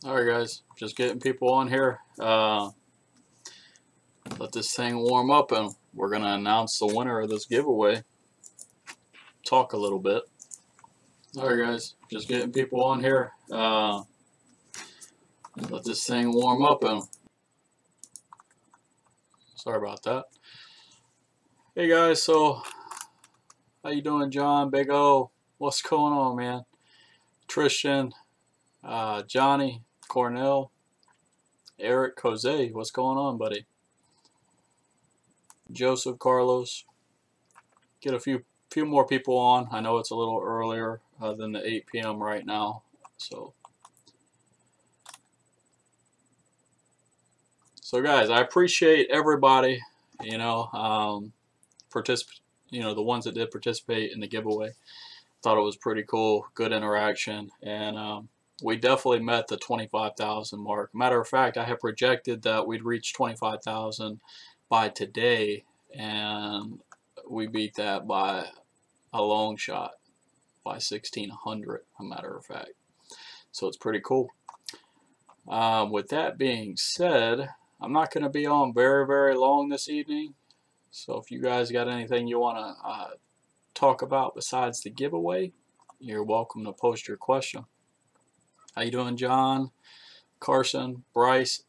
Alright guys, just getting people on here. Let this thing warm up and we're going to announce the winner of this giveaway. Talk a little bit. Alright guys, just getting people on here. Let this thing warm up and sorry about that. Hey guys, so how you doing, John? Big O, what's going on, man? Tristan, Johnny, Cornell, Eric, Jose, what's going on, buddy? Joseph, Carlos, get a few more people on. I know it's a little earlier than the 8 p.m. right now, so guys, I appreciate everybody, the ones that did participate in the giveaway. Thought it was pretty cool, good interaction, and we definitely met the 25,000 mark. Matter of fact, I had projected that we'd reach 25,000 by today, and we beat that by a long shot, by 1,600, a matter of fact. So it's pretty cool. With that being said, I'm not going to be on very, very long this evening. So if you guys got anything you want to talk about besides the giveaway, you're welcome to post your question. How you doing, John, Carson, Bryce,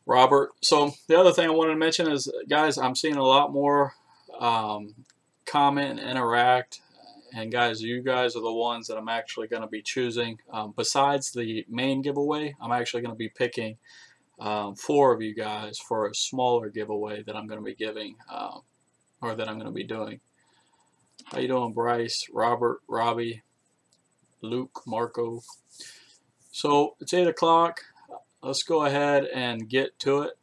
Robert? So the other thing I wanted to mention is, guys, I'm seeing a lot more comment and interact, and guys, you guys are the ones that I'm actually going to be choosing. Besides the main giveaway, I'm actually going to be picking 4 of you guys for a smaller giveaway that I'm going to be giving, or that I'm going to be doing. How you doing, Bryce, Robert, Robbie, Luke, Marco? So it's 8 o'clock. Let's go ahead and get to it.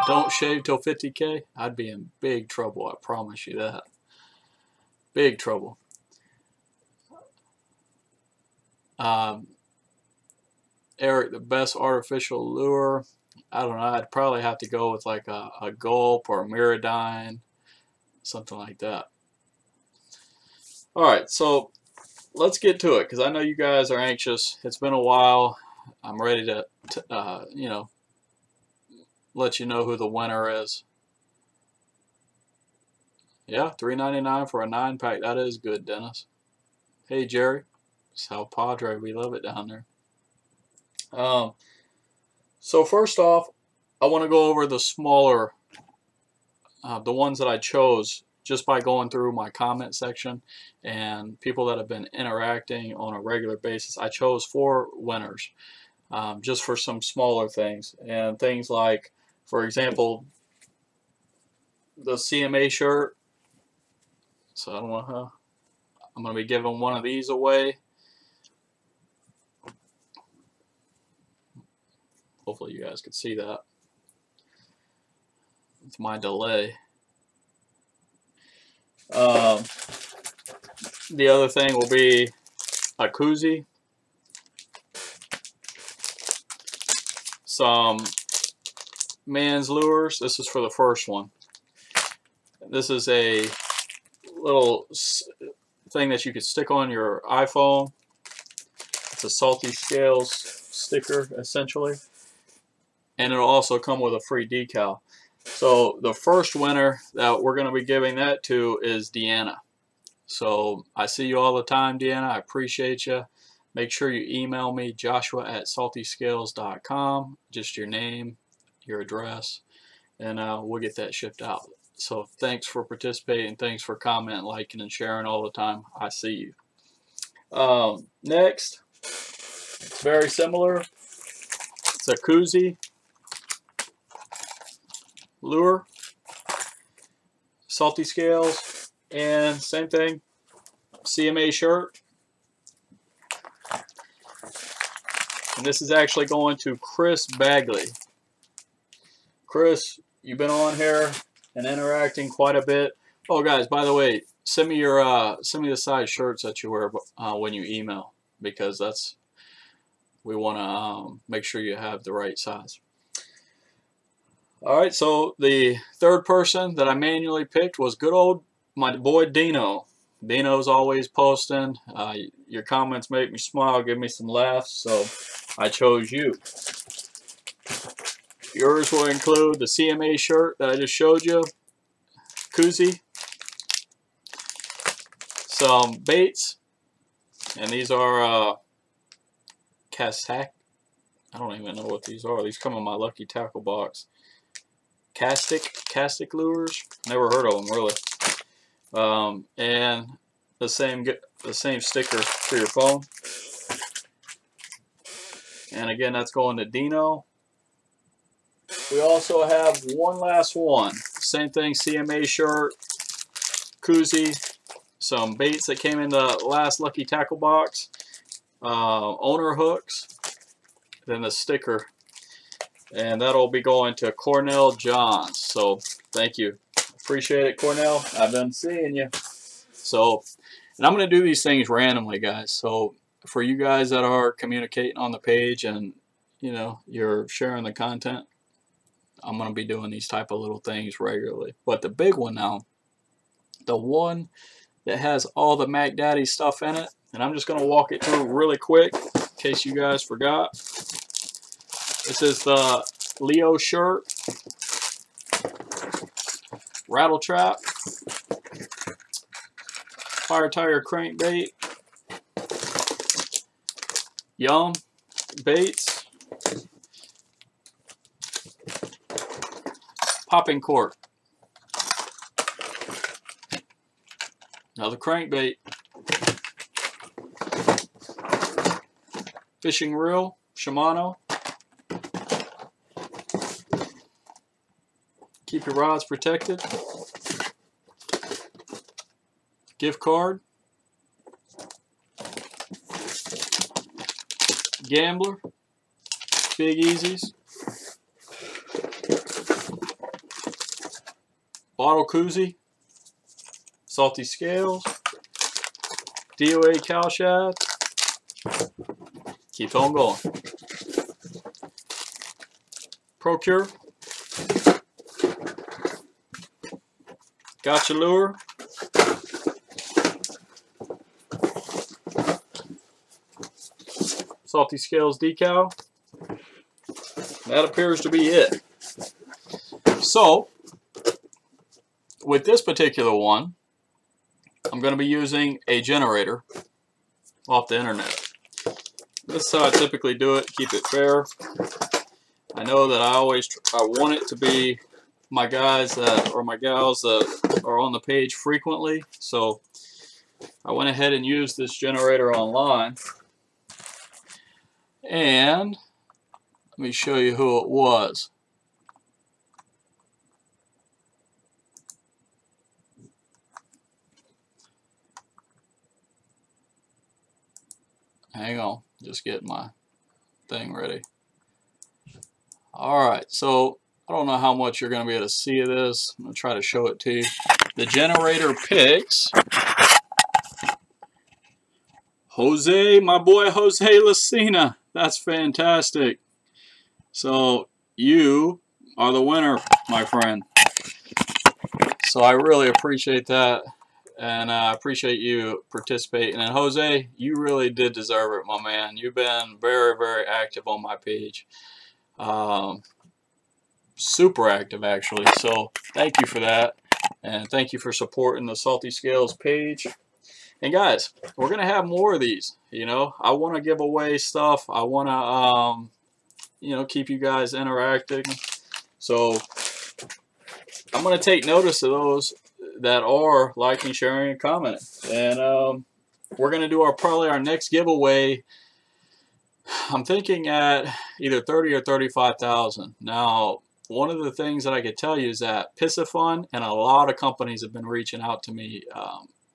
Don't shave till 50K. I'd be in big trouble, I promise you that. Big trouble. Eric, the best artificial lure, I don't know, I'd probably have to go with like a gulp or a miradyne, something like that. Alright, so let's get to it, because I know you guys are anxious. It's been a while. I'm ready to let you know who the winner is. Yeah, $3.99 for a 9-pack. That is good, Dennis. Hey, Jerry. South Padre, we love it down there. So first off, I want to go over the smaller, the ones that I chose just by going through my comment section and people that have been interacting on a regular basis. I chose 4 winners just for some smaller things, and things like, for example, the CMA shirt. So I don't know how. I'm going to be giving one of these away. Hopefully you guys can see that. It's my delay. The other thing will be a koozie, some man's lures. This is for the first one. This is a little thing that you could stick on your iPhone. It's a Salty Scales sticker, essentially, and it'll also come with a free decal. So the first winner that we're going to be giving that to is Deanna. So I see you all the time, Deanna. I appreciate you. Make sure you email me, joshua@saltyscales.com, just your name, your address, and we'll get that shipped out. So thanks for participating. Thanks for commenting, liking, and sharing all the time. I see you. Next, very similar. It's a koozie lure, Salty Scales, and same thing, CMA shirt. And this is actually going to Chris Bagley. Chris, you've been on here and interacting quite a bit. Oh, guys, by the way, send me the size shirts that you wear when you email, because we want to make sure you have the right size. Alright, so the third person that I manually picked was good old my boy Dino. Dino's always posting. Your comments make me smile, give me some laughs, so I chose you. Yours will include the CMA shirt that I just showed you, koozie, some baits, and these are Castac. I don't even know what these are. These come in my Lucky Tackle box. Castic lures. Never heard of them really. And the same sticker for your phone. And again, that's going to Dino. We also have one last one. Same thing, CMA shirt, koozie, some baits that came in the last Lucky Tackle box, owner hooks, then the sticker. And that'll be going to Cornell Johns. So thank you. Appreciate it, Cornell. I've been seeing you. So, and I'm going to do these things randomly, guys. So for you guys that are communicating on the page and, you know, you're sharing the content, I'm going to be doing these type of little things regularly. But the big one now, the one that has all the Mac Daddy stuff in it, and I'm just going to walk it through really quick in case you guys forgot. This is the Leo shirt, rattle trap, fire tire crankbait, Yum baits, popping cork, another crankbait, fishing reel, Shimano. Keep your rods protected. Gift card. Gambler. Big Easies. Bottle koozie. Salty scales. DOA cow shaft. Keeps on going. Procure. Gotcha lure. Salty Scales decal. That appears to be it. So, with this particular one, I'm going to be using a generator off the internet. This is how I typically do it, keep it fair. I know that I want it to be my guys or my gals that are on the page frequently, so I went ahead and used this generator online, and let me show you who it was. Hang on, just getting my thing ready. Alright, so I don't know how much you're going to be able to see of this. I'm going to try to show it to you. The generator picks Jose, my boy Jose Lucina. That's fantastic. So you are the winner, my friend. So I really appreciate that. And I appreciate you participating. And Jose, you really did deserve it, my man. You've been very, very active on my page. Super active, actually. So thank you for that. And thank you for supporting the Salty Scales page. And guys, we're going to have more of these. You know, I want to give away stuff. I want to, you know, keep you guys interacting. So I'm going to take notice of those that are liking, sharing, and commenting. And we're going to do probably our next giveaway. I'm thinking at either 30 or 35,000. Now, one of the things that I could tell you is that Piscifun and a lot of companies have been reaching out to me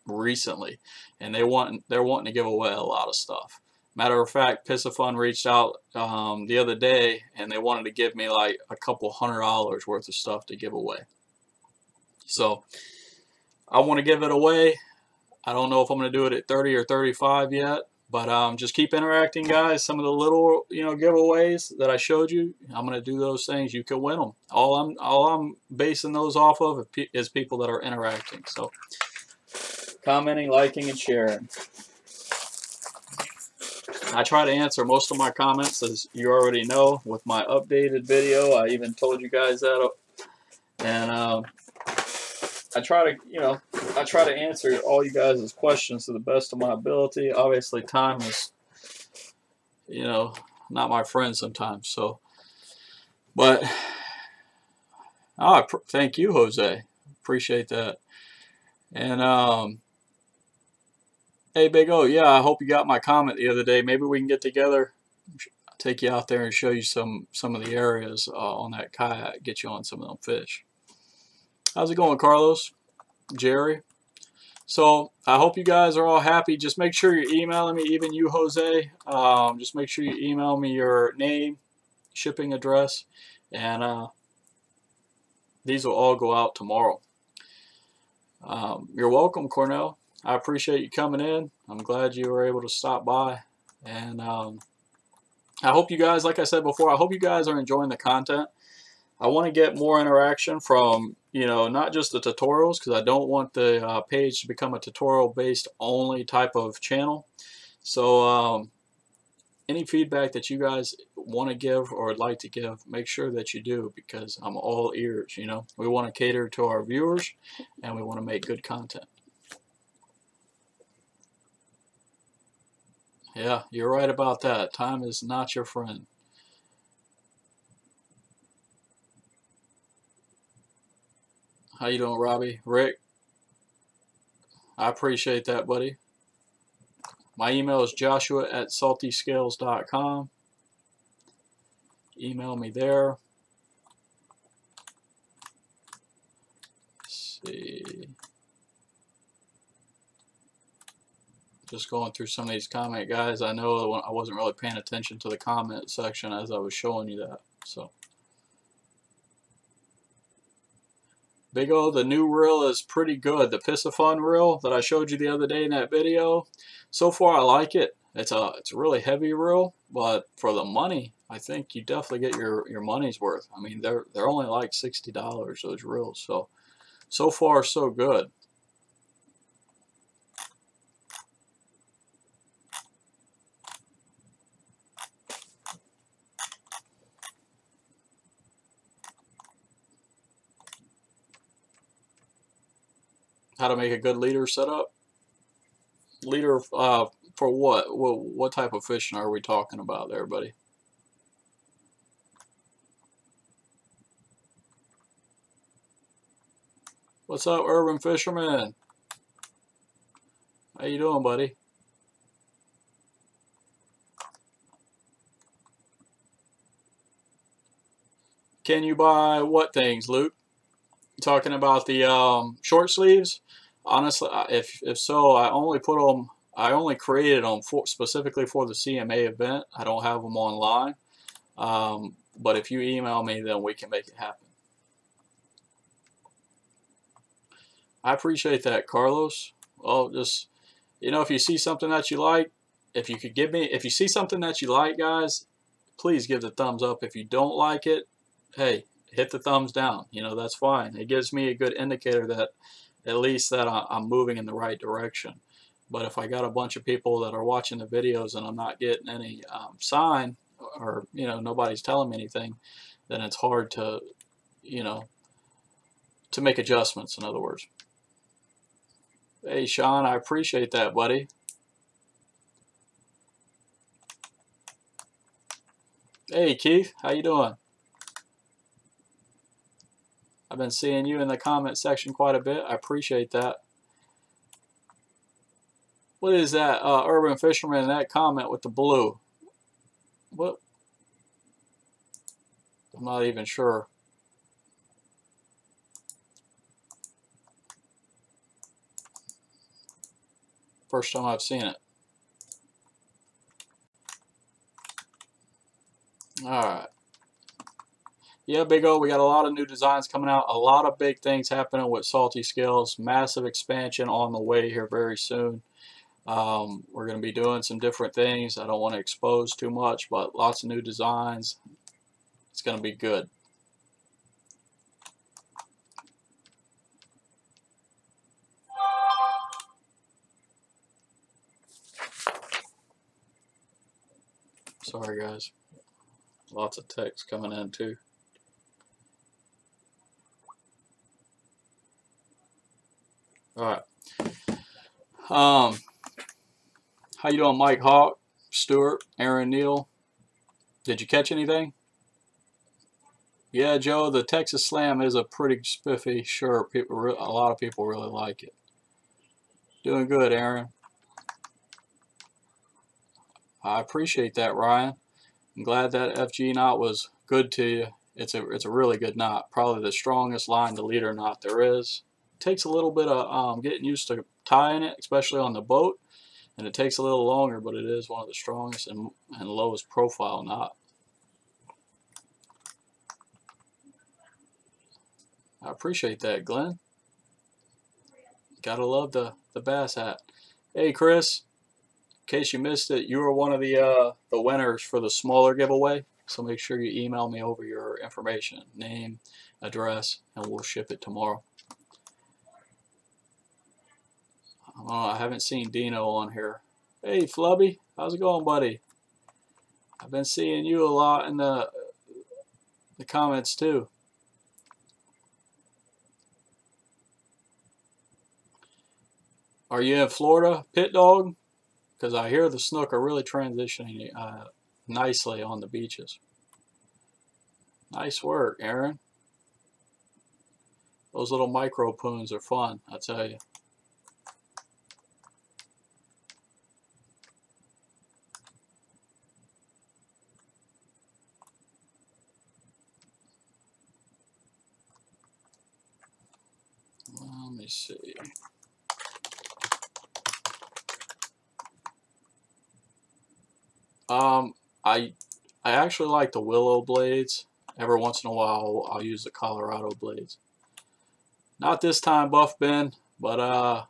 recently, and they're wanting to give away a lot of stuff. Matter of fact, Piscifun reached out the other day, and they wanted to give me like a couple $100 worth of stuff to give away. So I want to give it away. I don't know if I'm going to do it at 30 or 35 yet, but just keep interacting, guys. Some of the little, you know, giveaways that I showed you, I'm going to do those things. You can win them. All I'm basing those off of is people that are interacting. So commenting, liking, and sharing. I try to answer most of my comments, as you already know, with my updated video. I even told you guys that. And I try to answer all you guys' questions to the best of my ability. Obviously, time is, not my friend sometimes. So, but thank you, Jose. Appreciate that. And hey, Big O, yeah, I hope you got my comment the other day. Maybe we can get together, take you out there and show you some of the areas on that kayak, get you on some of them fish. How's it going, Carlos? Jerry? So I hope you guys are all happy. Just make sure you're emailing me, even you, Jose. Just make sure you email me your name, shipping address, and these will all go out tomorrow. You're welcome, Cornell. I appreciate you coming in. I'm glad you were able to stop by. And I hope you guys, like I said before, I hope you guys are enjoying the content. I want to get more interaction from, not just the tutorials, because I don't want the page to become a tutorial-based only type of channel. So any feedback that you guys want to give or would like to give, make sure that you do, because I'm all ears. We want to cater to our viewers, and we want to make good content. Yeah, you're right about that. Time is not your friend. How you doing, Robbie? Rick? I appreciate that, buddy. My email is joshua@saltyscales.com. Email me there. Let's see. Just going through some of these comment guys. I know I wasn't really paying attention to the comment section as I was showing you that. So, Big O, the new reel is pretty good. The Piscifun reel that I showed you the other day in that video. So far, I like it. It's a really heavy reel, but for the money, I think you definitely get your money's worth. I mean, they're only like $60, those reels. So far, so good. How to make a good leader setup? Leader for what? What type of fishing are we talking about there, buddy? What's up, Urban Fisherman? How you doing, buddy? Can you buy what things, Luke? Talking about the short sleeves? Honestly, if so, I only put them. I only created them specifically for the CMA event. I don't have them online. But if you email me, then we can make it happen. I appreciate that, Carlos. Well, just, if you see something that you like, if you see something that you like, guys, please give the thumbs up. If you don't like it, hey, hit the thumbs down. That's fine. It gives me a good indicator that at least that I'm moving in the right direction. But if I got a bunch of people that are watching the videos and I'm not getting any sign, or nobody's telling me anything, then it's hard to to make adjustments, in other words. Hey, Sean, I appreciate that, buddy. Hey, Keith, how you doing? I've been seeing you in the comment section quite a bit. I appreciate that. What is that, Urban Fisherman, that comment with the blue? What? I'm not even sure. First time I've seen it. Alright. Yeah, Big O, we got a lot of new designs coming out. A lot of big things happening with Salty Scales. Massive expansion on the way here very soon. We're going to be doing some different things. I don't want to expose too much, but lots of new designs. It's going to be good. Sorry guys, lots of text coming in too. Alright. How you doing, Mike Hawk, Stewart, Aaron Neal? Did you catch anything? Yeah, Joe, the Texas Slam is a pretty spiffy shirt. A lot of people really like it. Doing good, Aaron. I appreciate that, Ryan. I'm glad that FG knot was good to you. It's a really good knot. Probably the strongest line to leader knot there is. It takes a little bit of getting used to tying it, especially on the boat, and it takes a little longer, but it is one of the strongest and lowest profile knot. I appreciate that, Glenn. Gotta love the bass hat. Hey, Chris. In case you missed it, you were one of the winners for the smaller giveaway. So make sure you email me over your information, name, address, and we'll ship it tomorrow. I haven't seen Dino on here. Hey, Flubby, how's it going, buddy? I've been seeing you a lot in the comments too. Are you in Florida, Pit Dog? Because I hear the snook are really transitioning nicely on the beaches. Nice work, Aaron. Those little micro poons are fun, I tell you. Let me see. I actually like the willow blades. Every once in a while, I'll use the Colorado blades. Not this time, Buff Ben, but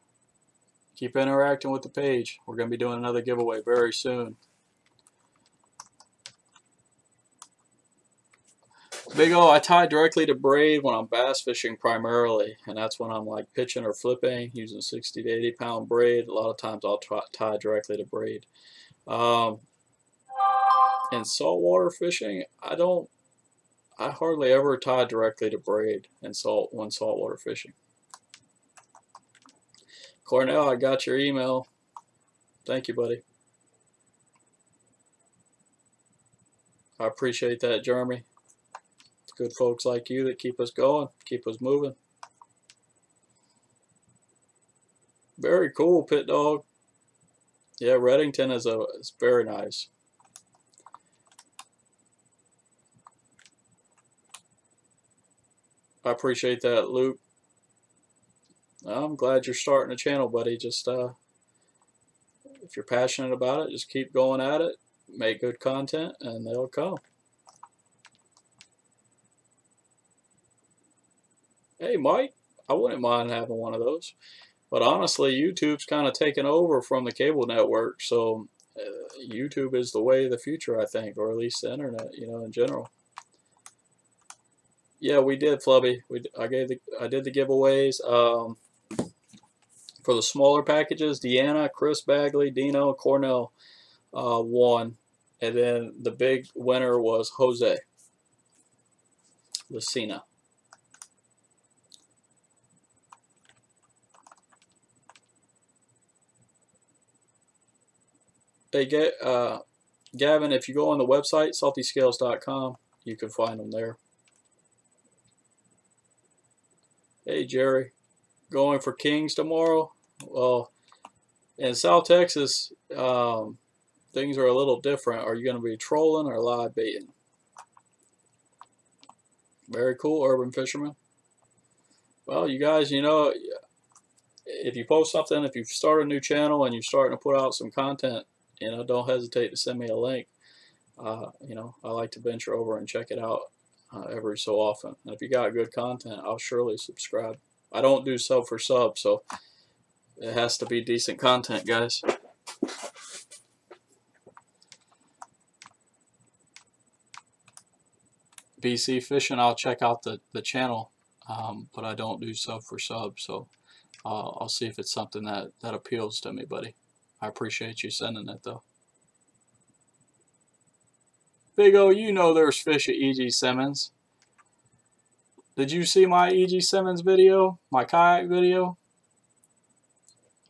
keep interacting with the page. We're going to be doing another giveaway very soon. Big O, I tie directly to braid when I'm bass fishing primarily, and that's when I'm like pitching or flipping using 60 to 80 pound braid. A lot of times I'll tie directly to braid. In saltwater fishing, I hardly ever tie directly to braid when saltwater fishing. Cornell, I got your email. Thank you, buddy. I appreciate that, Jeremy. It's good folks like you that keep us going, keep us moving. Very cool, Pit Dog. Yeah, Reddington is very nice. I appreciate that, Luke. I'm glad you're starting a channel, buddy. Just if you're passionate about it, just keep going at it. Make good content, and they'll come. Hey, Mike, I wouldn't mind having one of those. But honestly, YouTube's kind of taken over from the cable network, so YouTube is the way of the future, I think, or at least the internet, you know, in general. Yeah, we did, Flubby. I did the giveaways. For the smaller packages, Deanna, Chris Bagley, Dino, Cornell won. And then the big winner was Jose Lucina. Hey, Gavin, if you go on the website, saltyscales.com, you can find them there. Hey, Jerry, going for Kings tomorrow? Well, in South Texas, things are a little different. Are you going to be trolling or live baiting? Very cool, urban fisherman. Well, you guys, you know, if you post something, if you start a new channel and you're starting to put out some content, you know, don't hesitate to send me a link. You know, I like to venture over and check it out every so often. And if you got good content, I'll surely subscribe. I don't do sub for sub, so it has to be decent content, guys. BC Fishing, I'll check out the channel, but I don't do sub for sub, so I'll see if it's something that appeals to me, buddy. I appreciate you sending it, though. Big O, you know there's fish at E.G. Simmons. Did you see my E.G. Simmons video? My kayak video?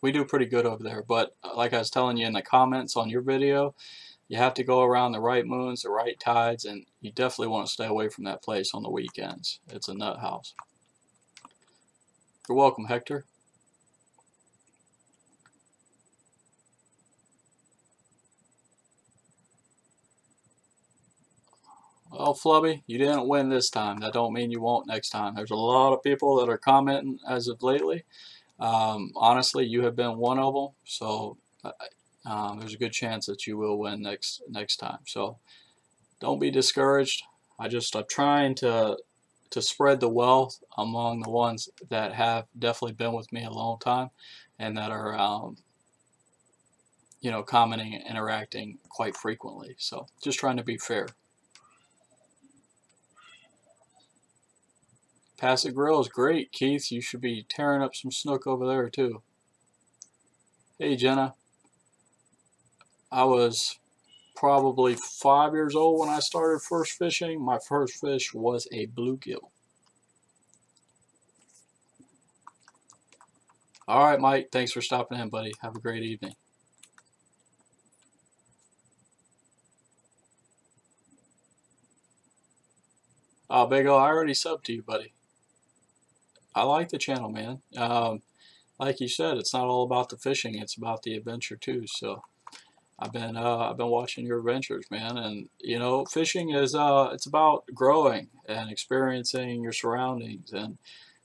We do pretty good over there, but like I was telling you in the comments on your video, you have to go around the right moons, the right tides, and you definitely want to stay away from that place on the weekends. It's a nut house. You're welcome, Hector. Well, Flubby, you didn't win this time. That don't mean you won't next time. There's a lot of people that are commenting as of lately. Honestly, you have been one of them, so there's a good chance that you will win next time. So don't be discouraged. I'm trying to spread the wealth among the ones that have definitely been with me a long time and that are you know, commenting and interacting quite frequently. So just trying to be fair. Passive Grill is great, Keith. You should be tearing up some snook over there too. Hey Jenna, I was probably 5 years old when I started first fishing. My first fish was a bluegill. All right, Mike. Thanks for stopping in, buddy. Have a great evening. Oh, Big O, I already subbed to you, buddy. I like the channel, man. Like you said, it's not all about the fishing; it's about the adventure too. So I've been watching your adventures, man, and you know, fishing is it's about growing and experiencing your surroundings and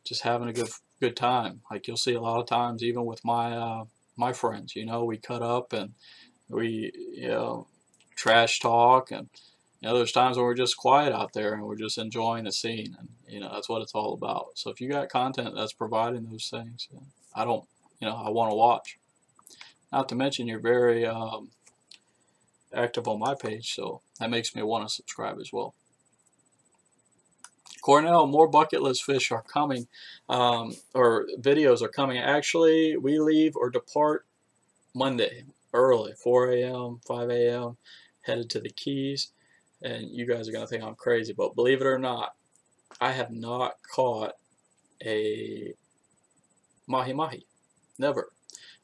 just having a good time. Like you'll see a lot of times, even with my my friends, you know, we cut up and we, you know, trash talk, and you know, there's times when we're just quiet out there and we're just enjoying the scene, and you know, that's what it's all about. So if you got content that's providing those things, I don't, you know, I want to watch. Not to mention you're very active on my page, so that makes me want to subscribe as well. Cornell, more bucket list fish are coming, or videos are coming. Actually, we leave or depart Monday early, 4 a.m., 5 a.m., headed to the Keys. And you guys are going to think I'm crazy, but believe it or not, I have not caught a mahi-mahi. Never.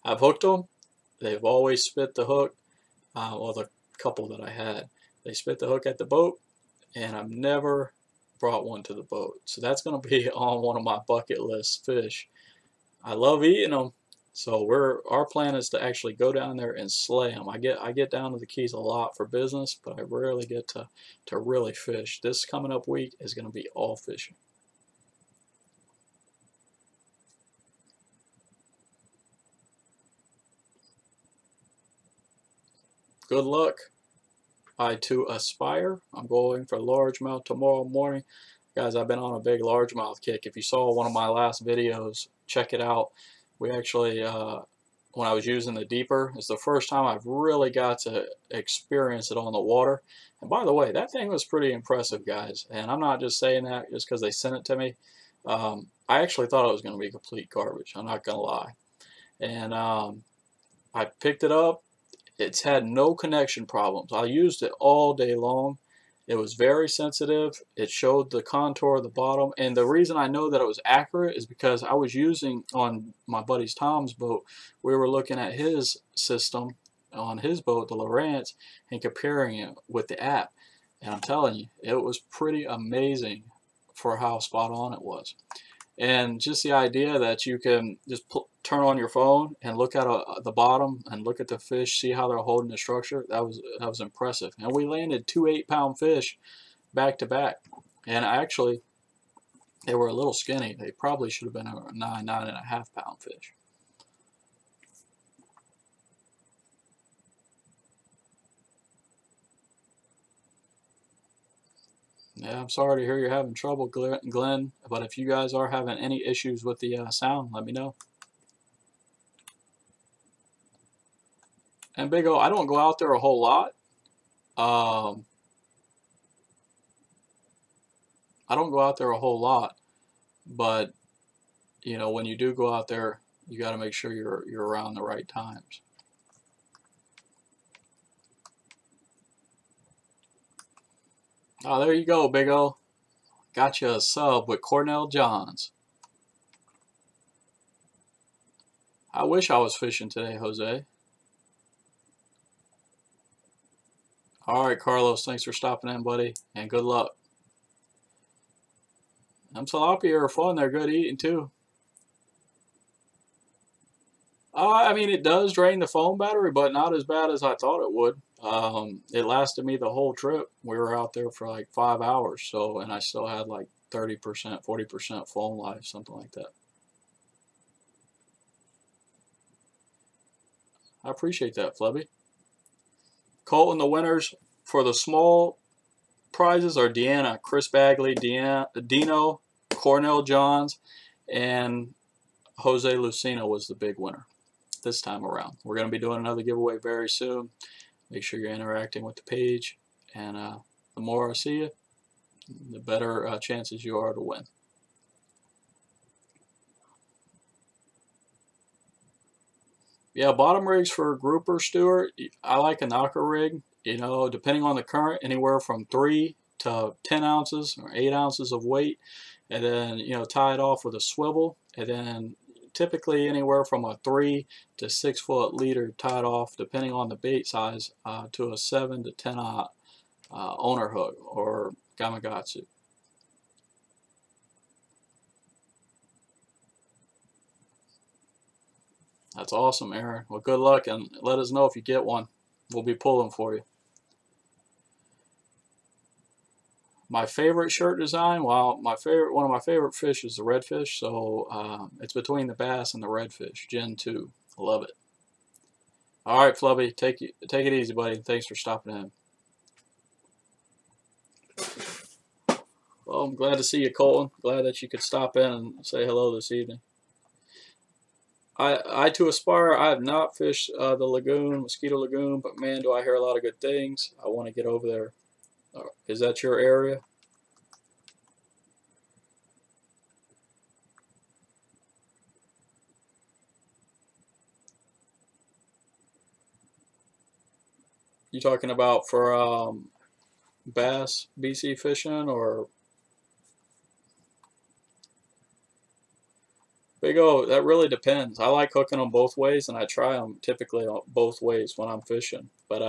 I've hooked them. They've always spit the hook. Well, the couple that I had, they spit the hook at the boat, and I've never brought one to the boat. So that's going to be on one of my bucket list fish. I love eating them. So our plan is to actually go down there and slay them. I get down to the Keys a lot for business, but I rarely get to really fish. This coming up week is going to be all fishing. Good luck. I too aspire. I'm going for largemouth tomorrow morning. Guys, I've been on a big largemouth kick. If you saw one of my last videos, check it out. We actually, when I was using the deeper, it's the first time I've really got to experience it on the water. And by the way, that thing was pretty impressive, guys. And I'm not just saying that just because they sent it to me. I actually thought it was going to be complete garbage. I'm not going to lie. And I picked it up. It's had no connection problems. I used it all day long. It was very sensitive. It showed the contour of the bottom. And the reason I know that it was accurate is because I was using on my buddy's Tom's boat. We were looking at his system on his boat, the Lowrance, and comparing it with the app. And I'm telling you, it was pretty amazing for how spot on it was. And just the idea that you can just turn on your phone and look at the bottom and look at the fish, see how they're holding the structure, that was impressive. And we landed 2 8-pound fish back to back. And actually, they were a little skinny. They probably should have been a 9.5-pound fish. Yeah, I'm sorry to hear you're having trouble, Glenn, but if you guys are having any issues with the sound, let me know. And Big O, I don't go out there a whole lot. I don't go out there a whole lot, but you know, when you do go out there, you got to make sure you're around the right times. Oh, there you go, Big O. Got you a sub with Cornell Johns. I wish I was fishing today, Jose. All right, Carlos, thanks for stopping in, buddy, and good luck. Them tilapia are fun. They're good eating, too. I mean, it does drain the phone battery, but not as bad as I thought it would. It lasted me the whole trip. We were out there for like 5 hours, so, and I still had like 30%, 40% phone life, something like that. I appreciate that, Flubby. Colton, the winners for the small prizes are Deanna, Chris Bagley, Dino, Cornell Johns, and Jose Lucina was the big winner this time around. We're going to be doing another giveaway very soon. Make sure you're interacting with the page, and the more I see you, the better chances you are to win. Yeah, bottom rigs for grouper, Stuart. I like a knocker rig. You know, depending on the current, anywhere from 3 to 10 ounces or 8 ounces of weight, and then tie it off with a swivel, and then typically anywhere from a 3 to 6 foot leader tied off, depending on the bait size, to a 7 to 10 owner hook or Gamakatsu. That's awesome, Aaron. Well, good luck, and let us know if you get one. We'll be pulling for you. My favorite shirt design, well, one of my favorite fish is the redfish, so it's between the bass and the redfish, Gen 2. I love it. All right, Flubby, take it easy, buddy. Thanks for stopping in. Well, I'm glad to see you, Colton. Glad that you could stop in and say hello this evening. I to aspire, I have not fished the lagoon, Mosquito Lagoon, but man, do I hear a lot of good things. I want to get over there. Is that your area? You talking about for bass, BC fishing, or Big O? That really depends. I like hooking them both ways, and I try them typically both ways when I'm fishing. But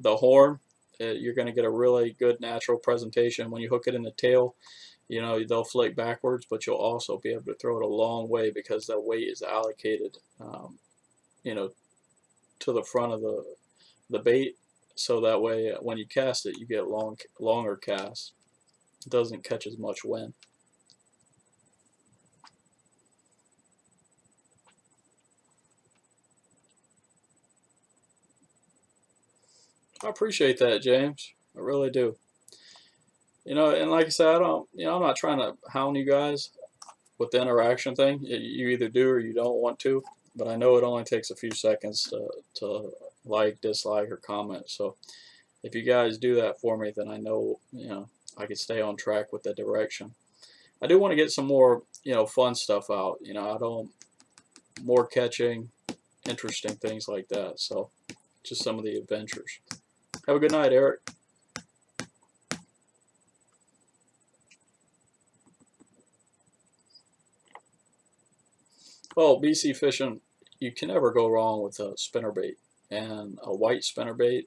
the horn, you're going to get a really good natural presentation when you hook it in the tail. They'll flick backwards, but you'll also be able to throw it a long way because that weight is allocated, you know, to the front of the bait. So that way, when you cast it, you get longer casts. It doesn't catch as much wind. I appreciate that, James. I really do. And like I said, I don't. I'm not trying to hound you guys with the interaction thing. You either do or you don't want to. But I know it only takes a few seconds to like, dislike, or comment. So if you guys do that for me, then I know I can stay on track with the direction. I do want to get some more fun stuff out. I don't more catching, interesting things like that. So just some of the adventures. Have a good night, Eric. Well, BC fishing, you can never go wrong with a spinnerbait, and a white spinnerbait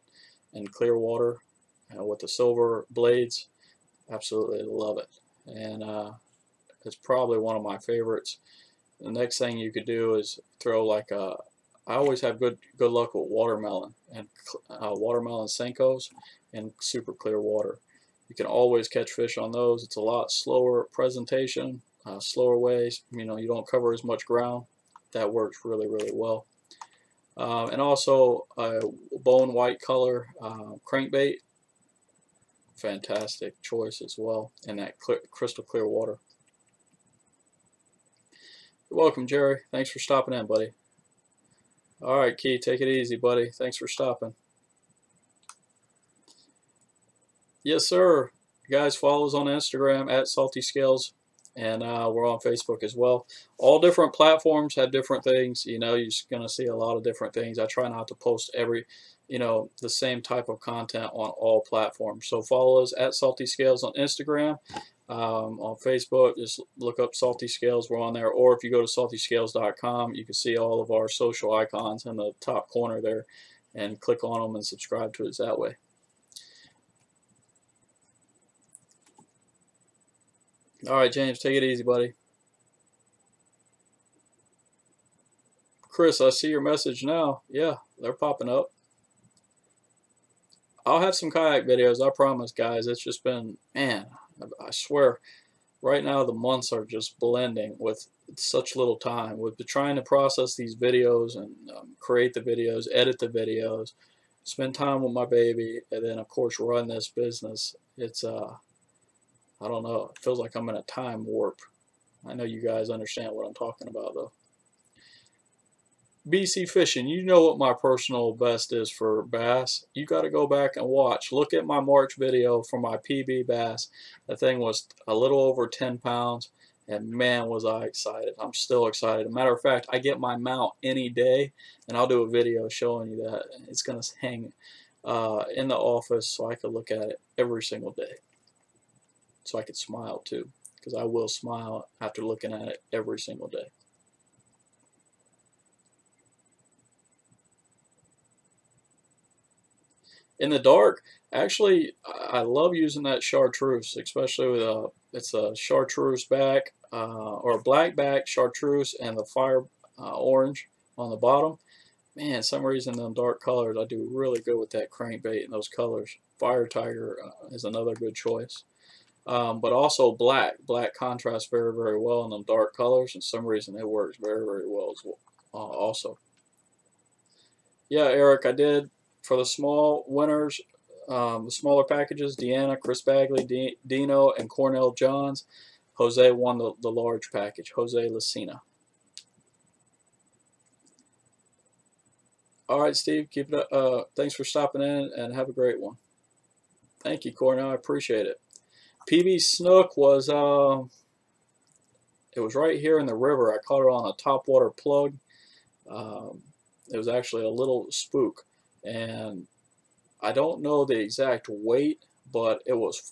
in clear water with the silver blades. Absolutely love it, and it's probably one of my favorites. The next thing you could do is throw like a. I always have good luck with watermelon and watermelon Senkos and super clear water. You can always catch fish on those. It's a lot slower presentation, slower ways. You don't cover as much ground. That works really, really well. And also bone white color crankbait. Fantastic choice as well. And that crystal clear water. You're welcome, Jerry. Thanks for stopping in, buddy. All right, Key, take it easy, buddy. Thanks for stopping. Yes, sir. You guys, follow us on Instagram at Salty Scales and we're on Facebook as well. All different platforms have different things. You know, you're just gonna see a lot of different things. I try not to post the same type of content on all platforms. So follow us at Salty Scales on Instagram. On Facebook, just look up Salty Scales. We're on there. Or if you go to saltyscales.com, you can see all of our social icons in the top corner there, and click on them and subscribe to us that way. All right, James, take it easy, buddy. Chris, I see your message now. Yeah, they're popping up. I'll have some kayak videos, I promise, guys. It's just been, man, I swear, right now the months are just blending with such little time. We've been trying to process these videos and create the videos, edit the videos, spend time with my baby, and then, of course, run this business. It's, I don't know, it feels like I'm in a time warp. I know you guys understand what I'm talking about, though. BC Fishing, you know what my personal best is for bass. You got to go back and watch. Look at my March video for my PB bass. That thing was a little over 10 pounds, and man, was I excited. I'm still excited. As a matter of fact, I get my mount any day, and I'll do a video showing you that. It's going to hang in the office so I can look at it every single day. So I could smile too, because I will smile after looking at it every single day. In the dark, actually, I love using that chartreuse, especially with it's a chartreuse back or a black back chartreuse and the fire orange on the bottom. Man, some reason them dark colors, I do really good with that crankbait and those colors. Fire Tiger is another good choice. But also black. Black contrasts very, very well in them dark colors, and some reason it works very, very well as well. Also. Yeah, Eric, I did for the small winners, the smaller packages, Deanna, Chris Bagley, Dino, and Cornell Johns. Jose won the large package, Jose Lucina. All right, Steve, keep it up. Thanks for stopping in, and have a great one. Thank you, Cornell. I appreciate it. PB Snook was, it was right here in the river. I caught it on a topwater plug. It was actually a little spook, and I don't know the exact weight, but it was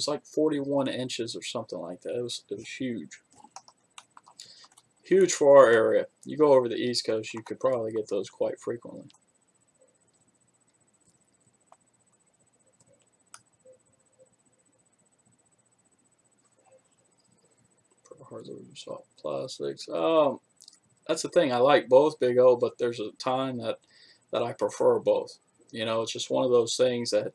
like 41 inches or something like that. It was huge. Huge for our area. You go over the East Coast, you could probably get those quite frequently. Soft plastics. That's the thing. I like both, Big O, but there's a time that I prefer both. You know, it's just one of those things that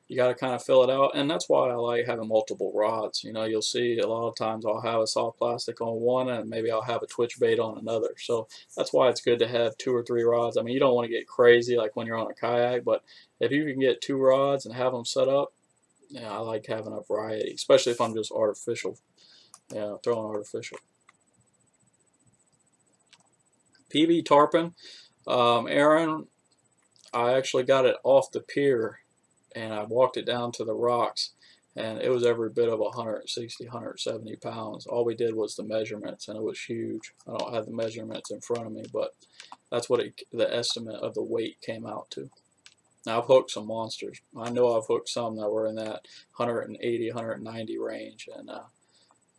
you got to kind of fill it out, and that's why I like having multiple rods. You know, you'll see a lot of times I'll have a soft plastic on one, and maybe I'll have a twitch bait on another. So that's why it's good to have 2 or 3 rods. I mean, you don't want to get crazy like when you're on a kayak, but if you can get 2 rods and have them set up, yeah, I like having a variety, especially if I'm just artificial. Yeah, throwing artificial. PB tarpon, Aaron, I actually got it off the pier, and I walked it down to the rocks, and it was every bit of 160, 170 pounds. All we did was the measurements, and it was huge. I don't have the measurements in front of me, but that's what the estimate of the weight came out to. Now, I've hooked some monsters. I know I've hooked some that were in that 180, 190 range, and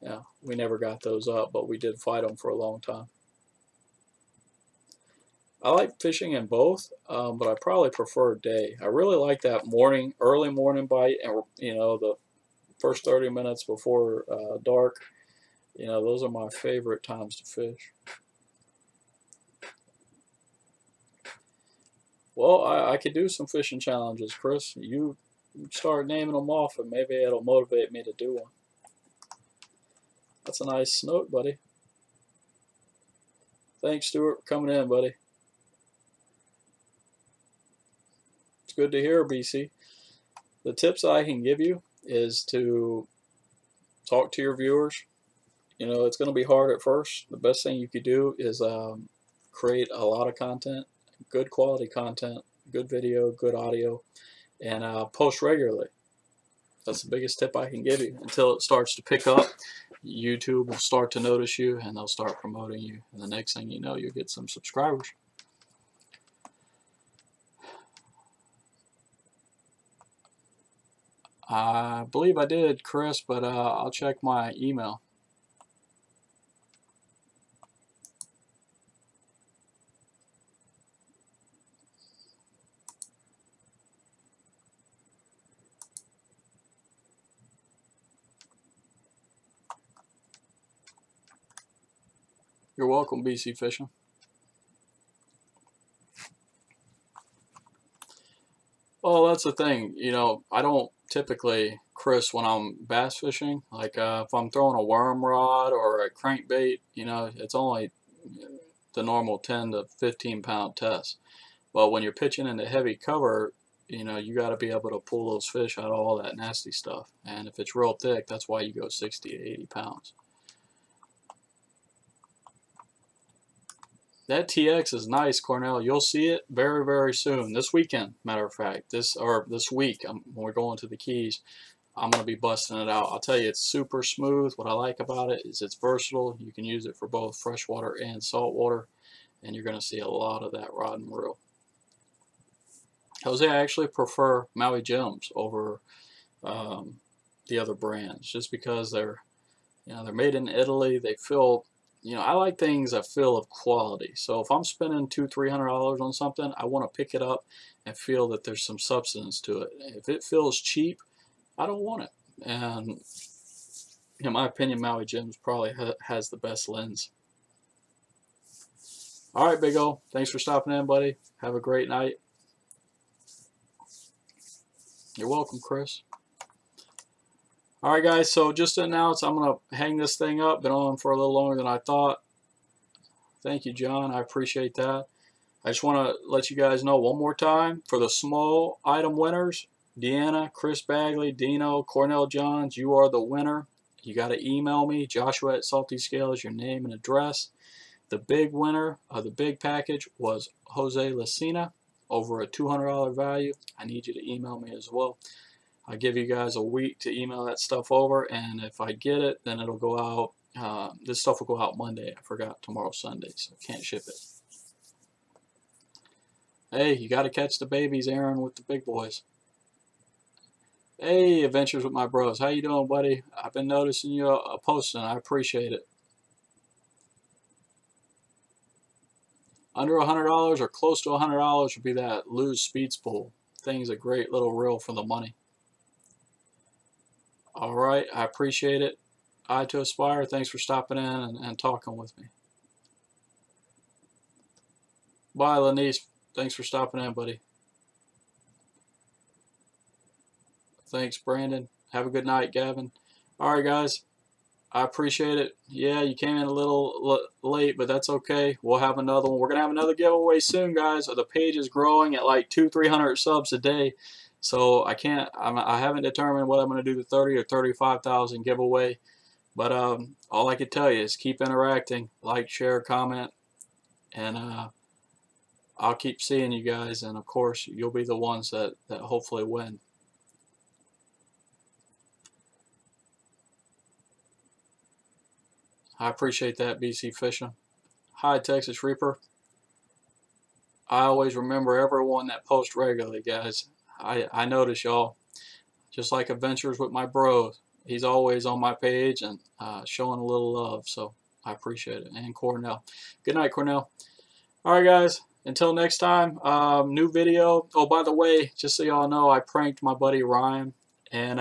yeah, we never got those up, but we did fight them for a long time. I like fishing in both, but I probably prefer day. I really like that early morning bite, and you know, the first 30 minutes before dark. You know, those are my favorite times to fish. Well, I could do some fishing challenges, Chris. You start naming them off, and maybe it'll motivate me to do one. That's a nice snook, buddy. Thanks, Stuart, for coming in, buddy. It's good to hear, BC. The tips I can give you is to talk to your viewers. You know, it's going to be hard at first. The best thing you could do is create a lot of content, good quality content, good video, good audio, and post regularly. That's the biggest tip I can give you until it starts to pick up. YouTube will start to notice you and they'll start promoting you. And the next thing you know, you'll get some subscribers. I believe I did, Chris, but I'll check my email. You're welcome, BC Fishing. Well, that's the thing. You know, I don't typically, Chris, when I'm bass fishing, like if I'm throwing a worm rod or a crankbait, you know, it's only the normal 10 to 15 pound test. But when you're pitching into heavy cover, you know, you got to be able to pull those fish out of all that nasty stuff. And if it's real thick, that's why you go 60 to 80 pounds. That TX is nice, Cornell. You'll see it very, very soon. This weekend, matter of fact. This week, when we're going to the Keys, I'm going to be busting it out. I'll tell you, it's super smooth. What I like about it is it's versatile. You can use it for both freshwater and saltwater, and you're going to see a lot of that rod and reel. Jose, I actually prefer Maui Gems over the other brands, just because they're made in Italy. They feel, I like things that feel of quality. So if I'm spending $200-300 on something, I want to pick it up and feel that there's some substance to it. If it feels cheap, I don't want it. And in my opinion, Maui Gems probably has the best lens. All right, Big O, thanks for stopping in, buddy. Have a great night. You're welcome, Chris. All right, guys, so just to announce, I'm going to hang this thing up. Been on for a little longer than I thought. Thank you, John. I appreciate that. I just want to let you guys know one more time, for the small item winners, Deanna, Chris Bagley, Dino, Cornell Johns, you are the winner. You got to email me, Joshua at Salty Scales, your name and address. The big winner of the big package was Jose Lucina, over a $200 value. I need you to email me as well. I give you guys a week to email that stuff over, and if I get it, then it'll go out. This stuff will go out Monday. I forgot tomorrow's Sunday, so can't ship it. Hey, you got to catch the babies, Aaron, with the big boys. Hey, Adventures with My Bros. How you doing, buddy? I've been noticing you posting. I appreciate it. Under $100 or close to $100 would be that Lose Speed Spool. Thing's a great little reel for the money. All right, I appreciate it. Eye to Aspire, thanks for stopping in and talking with me. Bye, Lanice. Thanks for stopping in, buddy. Thanks, Brandon. Have a good night, Gavin. All right, guys. I appreciate it. Yeah, you came in a little late, but that's okay. We'll have another one. We're going to have another giveaway soon, guys. The page is growing at like 200-300 subs a day. So I haven't determined what I'm going to do the 30 or 35,000 giveaway. But all I can tell you is keep interacting, like, share, comment, and I'll keep seeing you guys. And of course, you'll be the ones that hopefully win. I appreciate that, BC Fishing. Hi, Texas Reaper. I always remember everyone that posts regularly, guys. I notice y'all. Just like Adventures with My Bros. He's always on my page and showing a little love, so I appreciate it. And Cornell. Good night, Cornell. All right, guys. Until next time, new video. Oh, by the way, just so y'all know, I pranked my buddy Ryan, and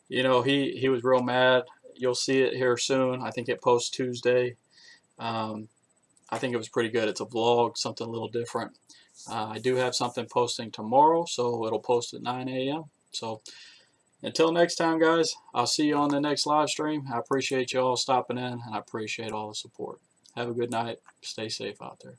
he was real mad. You'll see it here soon. I think it posts Tuesday. I think it was pretty good. It's a vlog, something a little different. I do have something posting tomorrow, so it'll post at 9 a.m. So until next time, guys, I'll see you on the next live stream. I appreciate you all stopping in, and I appreciate all the support. Have a good night. Stay safe out there.